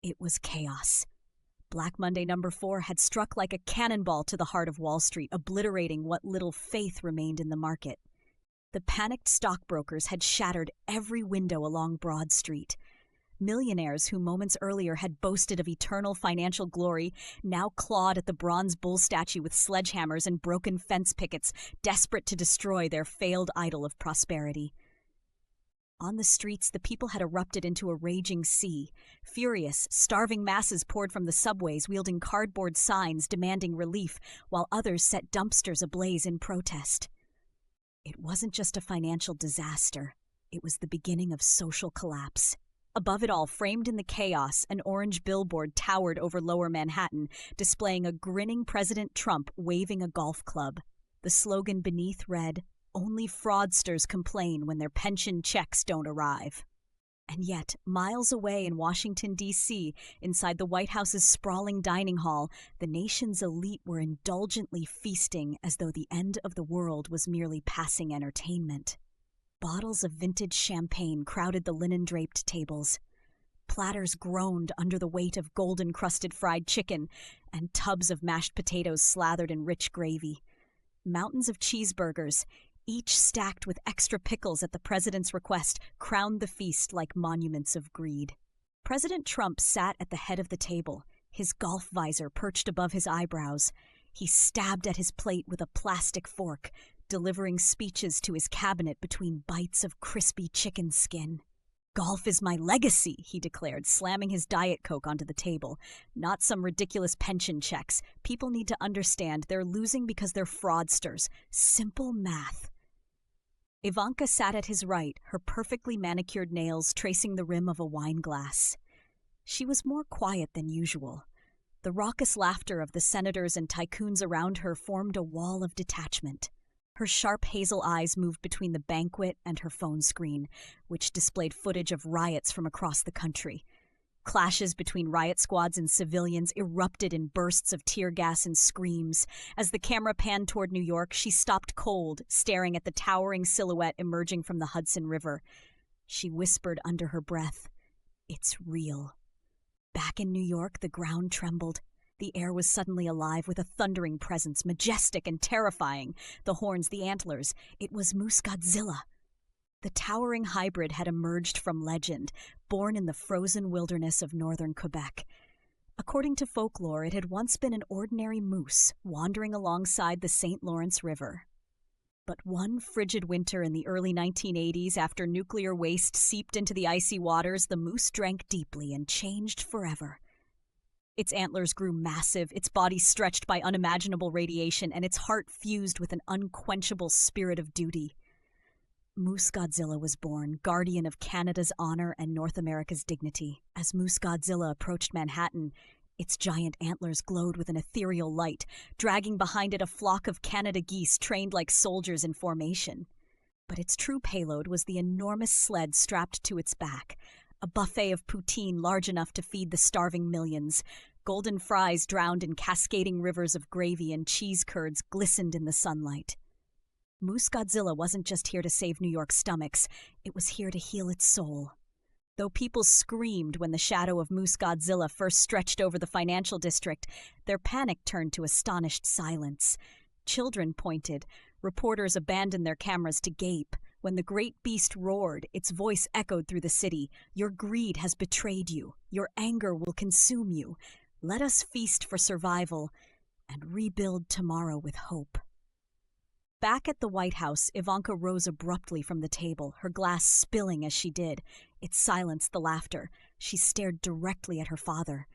It was chaos. Black Monday #4 had struck like a cannonball to the heart of Wall Street, obliterating what little faith remained in the market. The panicked stockbrokers had shattered every window along Broad Street. Millionaires who moments earlier had boasted of eternal financial glory now clawed at the bronze bull statue with sledgehammers and broken fence pickets, desperate to destroy their failed idol of prosperity. On the streets, the people had erupted into a raging sea. Furious, starving masses poured from the subways, wielding cardboard signs demanding relief, while others set dumpsters ablaze in protest. It wasn't just a financial disaster. It was the beginning of social collapse. Above it all, framed in the chaos, an orange billboard towered over Lower Manhattan, displaying a grinning President Trump waving a golf club. The slogan beneath read, "Only fraudsters complain when their pension checks don't arrive." And yet, miles away in Washington, D.C., inside the White House's sprawling dining hall, the nation's elite were indulgently feasting as though the end of the world was merely passing entertainment. Bottles of vintage champagne crowded the linen-draped tables. Platters groaned under the weight of golden-crusted fried chicken, and tubs of mashed potatoes slathered in rich gravy. Mountains of cheeseburgers, each stacked with extra pickles at the president's request, crowned the feast like monuments of greed. President Trump sat at the head of the table, his golf visor perched above his eyebrows. He stabbed at his plate with a plastic fork, delivering speeches to his cabinet between bites of crispy chicken skin. "Golf is my legacy," he declared, slamming his Diet Coke onto the table. "Not some ridiculous pension checks. People need to understand they're losing because they're fraudsters. Simple math." Ivanka sat at his right, her perfectly manicured nails tracing the rim of a wine glass. She was more quiet than usual. The raucous laughter of the senators and tycoons around her formed a wall of detachment. Her sharp hazel eyes moved between the banquet and her phone screen, which displayed footage of riots from across the country. Clashes between riot squads and civilians erupted in bursts of tear gas and screams. As the camera panned toward New York, she stopped cold, staring at the towering silhouette emerging from the Hudson River. She whispered under her breath, "It's real." Back in New York, the ground trembled. The air was suddenly alive with a thundering presence, majestic and terrifying. The horns, the antlers. It was Moose Godzilla. The towering hybrid had emerged from legend, born in the frozen wilderness of northern Quebec. According to folklore, it had once been an ordinary moose wandering alongside the St. Lawrence River. But one frigid winter in the early 1980s, after nuclear waste seeped into the icy waters, the moose drank deeply and changed forever. Its antlers grew massive, its body stretched by unimaginable radiation, and its heart fused with an unquenchable spirit of duty. Moose Godzilla was born, guardian of Canada's honor and North America's dignity. As Moose Godzilla approached Manhattan, its giant antlers glowed with an ethereal light, dragging behind it a flock of Canada geese trained like soldiers in formation. But its true payload was the enormous sled strapped to its back, a buffet of poutine large enough to feed the starving millions. Golden fries drowned in cascading rivers of gravy and cheese curds glistened in the sunlight. Moose Godzilla wasn't just here to save New York's stomachs, it was here to heal its soul. Though people screamed when the shadow of Moose Godzilla first stretched over the financial district, their panic turned to astonished silence. Children pointed, reporters abandoned their cameras to gape. When the great beast roared, its voice echoed through the city. "Your greed has betrayed you. Your anger will consume you. Let us feast for survival and rebuild tomorrow with hope." Back at the White House, Ivanka rose abruptly from the table, her glass spilling as she did. It silenced the laughter. She stared directly at her father.